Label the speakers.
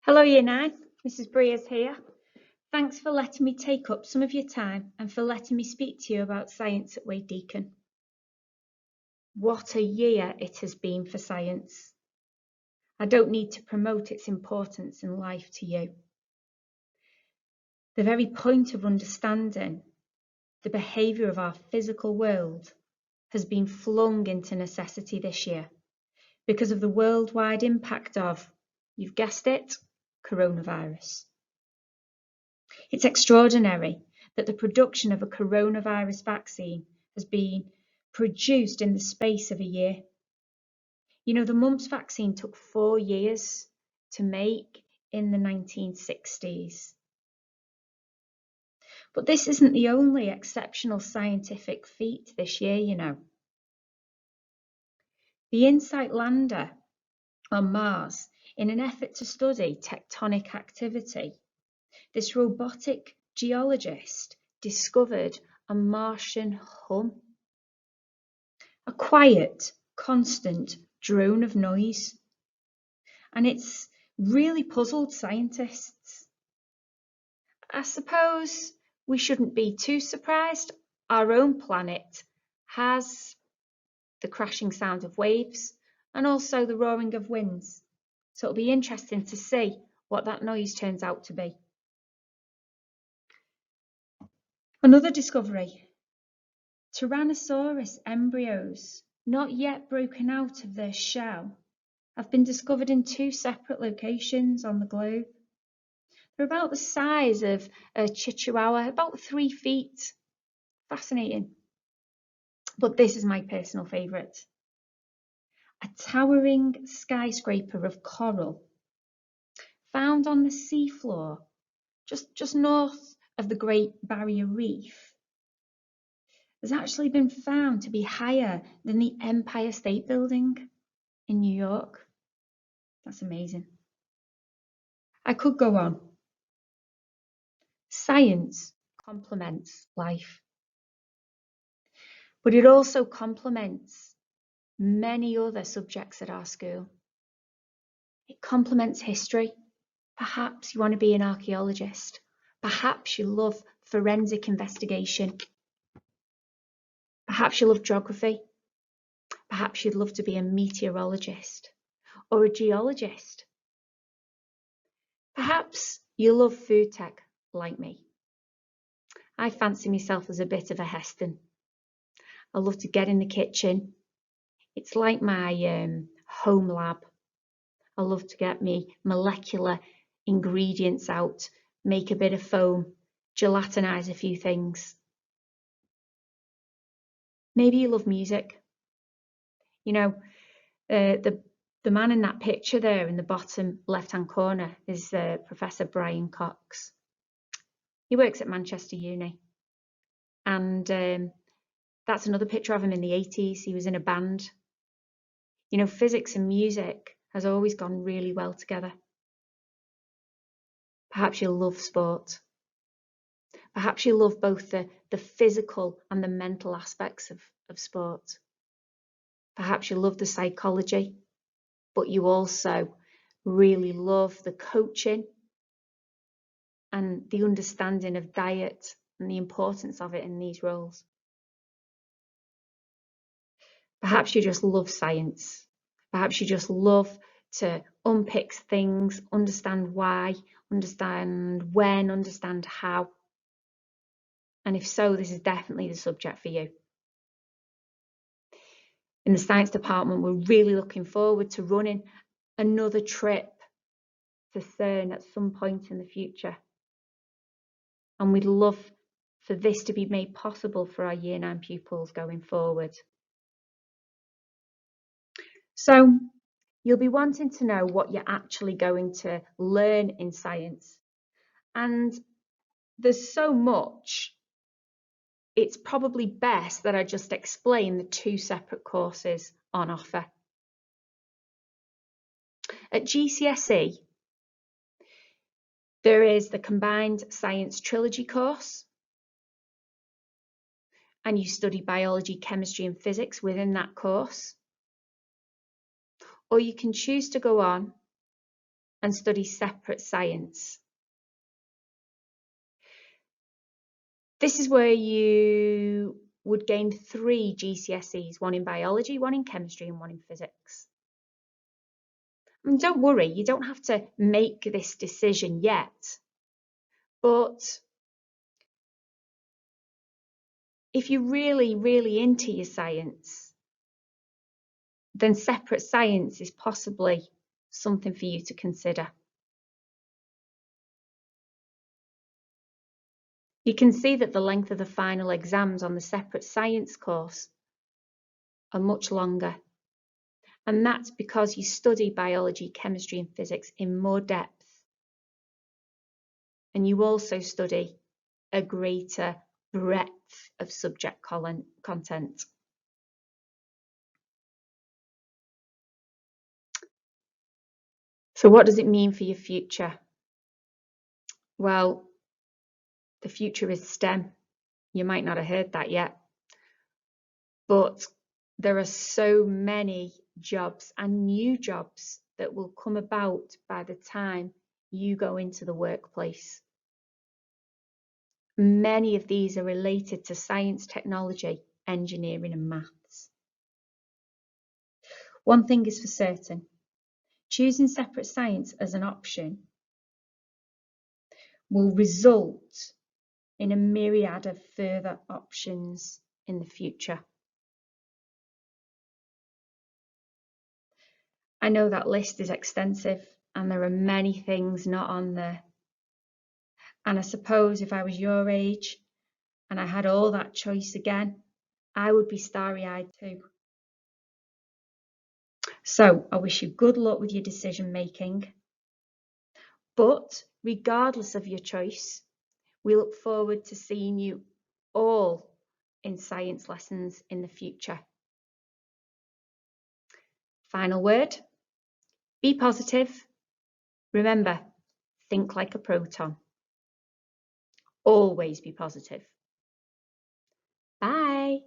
Speaker 1: Hello Year 9, Mrs. Breers here. Thanks for letting me take up some of your time and for letting me speak to you about science at Wade Deacon. What a year it has been for science. I don't need to promote its importance in life to you. The very point of understanding the behaviour of our physical world has been flung into necessity this year because of the worldwide impact of, you've guessed it, coronavirus. It's extraordinary that the production of a coronavirus vaccine has been produced in the space of a year. You know, the mumps vaccine took 4 years to make in the 1960s. But this isn't the only exceptional scientific feat this year, you know. The InSight lander on Mars, in an effort to study tectonic activity, this robotic geologist discovered a Martian hum. A quiet, constant drone of noise. And it's really puzzled scientists. I suppose we shouldn't be too surprised. Our own planet has the crashing sound of waves and also the roaring of winds. So it'll be interesting to see what that noise turns out to be. Another discovery. Tyrannosaurus embryos, not yet broken out of their shell, have been discovered in 2 separate locations on the globe. They're about the size of a chihuahua, about 3 feet. Fascinating. But this is my personal favourite. A towering skyscraper of coral found on the seafloor, just north of the Great Barrier Reef, has actually been found to be higher than the Empire State Building in New York. That's amazing. I could go on. Science complements life, but it also complements many other subjects at our school. It complements history. Perhaps you want to be an archaeologist. Perhaps you love forensic investigation. Perhaps you love geography. Perhaps you'd love to be a meteorologist or a geologist. Perhaps you love food tech like me. I fancy myself as a bit of a Heston. I love to get in the kitchen. It's like my home lab. I love to get me molecular ingredients out, make a bit of foam, gelatinize a few things. Maybe you love music. You know, the man in that picture there in the bottom left-hand corner is Professor Brian Cox. He works at Manchester Uni. And that's another picture of him in the 80s. He was in a band. You know, physics and music has always gone really well together. Perhaps you love sport. Perhaps you love both the physical and the mental aspects of sport. Perhaps you love the psychology, but you also really love the coaching and the understanding of diet and the importance of it in these roles. Perhaps you just love science. Perhaps you just love to unpick things, understand why, understand when, understand how. And if so, this is definitely the subject for you. In the science department, we're really looking forward to running another trip to CERN at some point in the future. And we'd love for this to be made possible for our Year 9 pupils going forward. So you'll be wanting to know what you're actually going to learn in science. And there's so much, it's probably best that I just explain the 2 separate courses on offer. At GCSE, there is the Combined Science Trilogy course, and you study biology, chemistry and physics within that course. Or you can choose to go on and study separate science. This is where you would gain 3 GCSEs, one in biology, one in chemistry, and one in physics. And don't worry, you don't have to make this decision yet. But if you're really, really into your science, then separate science is possibly something for you to consider. You can see that the length of the final exams on the separate science course are much longer. And that's because you study biology, chemistry, and physics in more depth. And you also study a greater breadth of subject content. So what does it mean for your future? Well, the future is STEM. You might not have heard that yet, but there are so many jobs and new jobs that will come about by the time you go into the workplace. Many of these are related to science, technology, engineering, and maths. One thing is for certain, choosing separate science as an option will result in a myriad of further options in the future. I know that list is extensive and there are many things not on there. And I suppose if I was your age and I had all that choice again, I would be starry-eyed too. So I wish you good luck with your decision making. But regardless of your choice, we look forward to seeing you all in science lessons in the future. Final word, be positive. Remember, think like a proton. Always be positive. Bye.